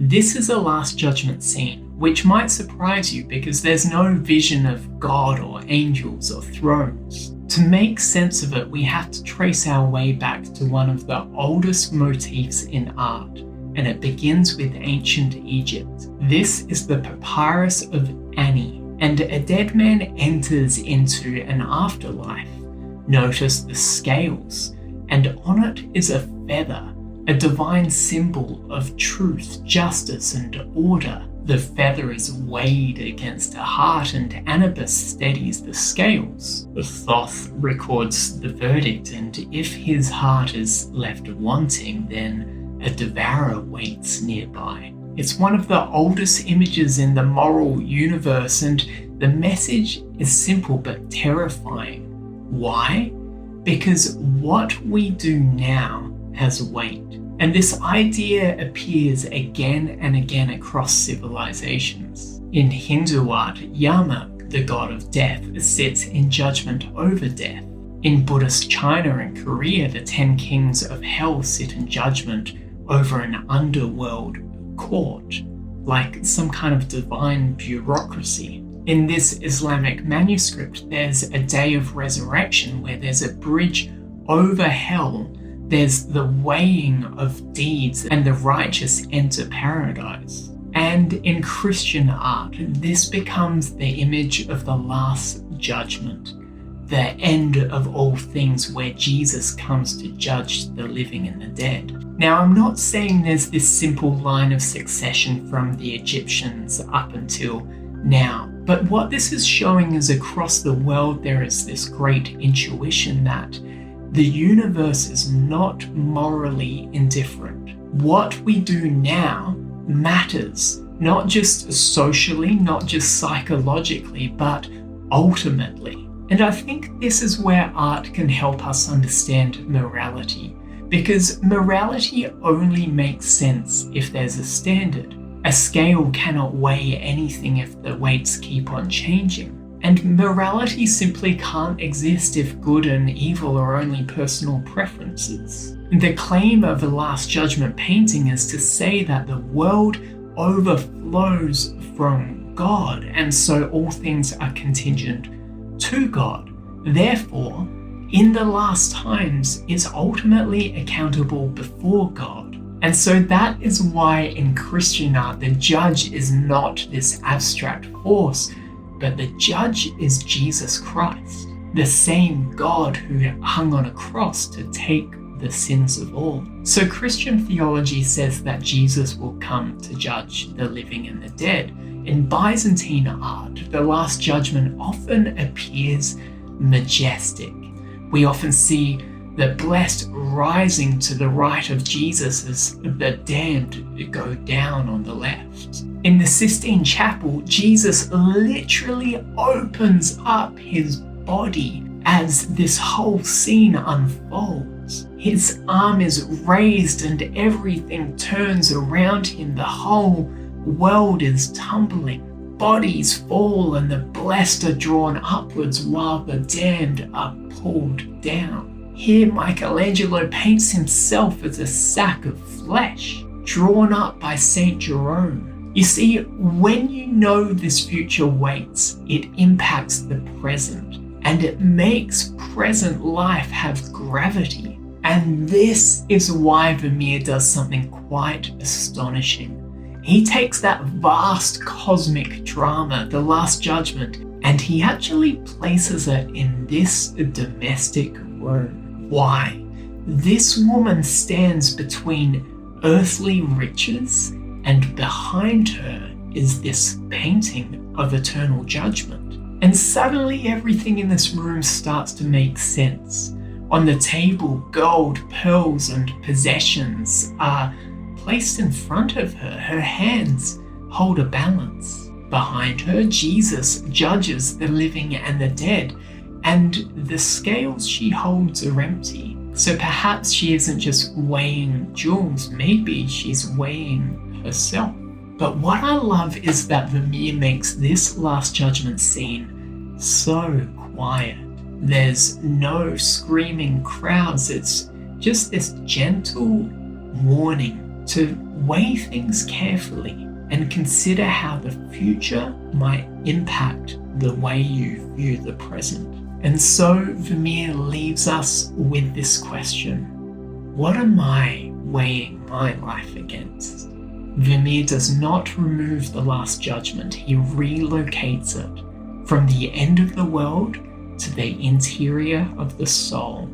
This is a Last Judgment scene, which might surprise you because there's no vision of God or angels or thrones. To make sense of it, we have to trace our way back to one of the oldest motifs in art, and it begins with ancient Egypt. This is the Papyrus of Ani, and a dead man enters into an afterlife. Notice the scales, and on it is a feather, a divine symbol of truth, justice, and order. The feather is weighed against a heart, and Anubis steadies the scales. Thoth records the verdict, and if his heart is left wanting, then a devourer waits nearby. It's one of the oldest images in the moral universe, and the message is simple but terrifying. Why? Because what we do now has weight. And this idea appears again and again across civilizations. In Hindu art, Yama, the god of death, sits in judgment over death. In Buddhist China and Korea, the 10 kings of hell sit in judgment over an underworld court, like some kind of divine bureaucracy. In this Islamic manuscript, there's a day of resurrection where there's a bridge over hell. There's the weighing of deeds, and the righteous enter paradise. And in Christian art, this becomes the image of the Last Judgment, the end of all things, where Jesus comes to judge the living and the dead. Now, I'm not saying there's this simple line of succession from the Egyptians up until now, but what this is showing is across the world there is this great intuition that the universe is not morally indifferent. What we do now matters, not just socially, not just psychologically, but ultimately. And I think this is where art can help us understand morality, because morality only makes sense if there's a standard. A scale cannot weigh anything if the weights keep on changing. And morality simply can't exist if good and evil are only personal preferences. The claim of a Last Judgment painting is to say that the world overflows from God, and so all things are contingent to God. Therefore, in the last times, is ultimately accountable before God. And so that is why in Christian art, the judge is not this abstract force, but the judge is Jesus Christ, the same God who hung on a cross to take the sins of all. So Christian theology says that Jesus will come to judge the living and the dead. In Byzantine art, the Last Judgment often appears majestic. We often see the blessed rising to the right of Jesus as the damned go down on the left. In the Sistine Chapel, Jesus literally opens up his body as this whole scene unfolds. His arm is raised and everything turns around him. The whole world is tumbling. Bodies fall and the blessed are drawn upwards while the damned are pulled down. Here Michelangelo paints himself as a sack of flesh, drawn up by Saint Jerome. You see, when you know this future waits, it impacts the present, and it makes present life have gravity. And this is why Vermeer does something quite astonishing. He takes that vast cosmic drama, the Last Judgment, and he actually places it in this domestic room. Why? This woman stands between earthly riches, and behind her is this painting of eternal judgment. And suddenly everything in this room starts to make sense. On the table, gold, pearls, and possessions are placed in front of her. Her hands hold a balance. Behind her, Jesus judges the living and the dead, and the scales she holds are empty. So perhaps she isn't just weighing jewels, maybe she's weighing herself. But what I love is that Vermeer makes this Last Judgment scene so quiet. There's no screaming crowds, it's just this gentle warning to weigh things carefully and consider how the future might impact the way you view the present. And so Vermeer leaves us with this question: what am I weighing my life against? Vermeer does not remove the Last Judgment, he relocates it from the end of the world to the interior of the soul.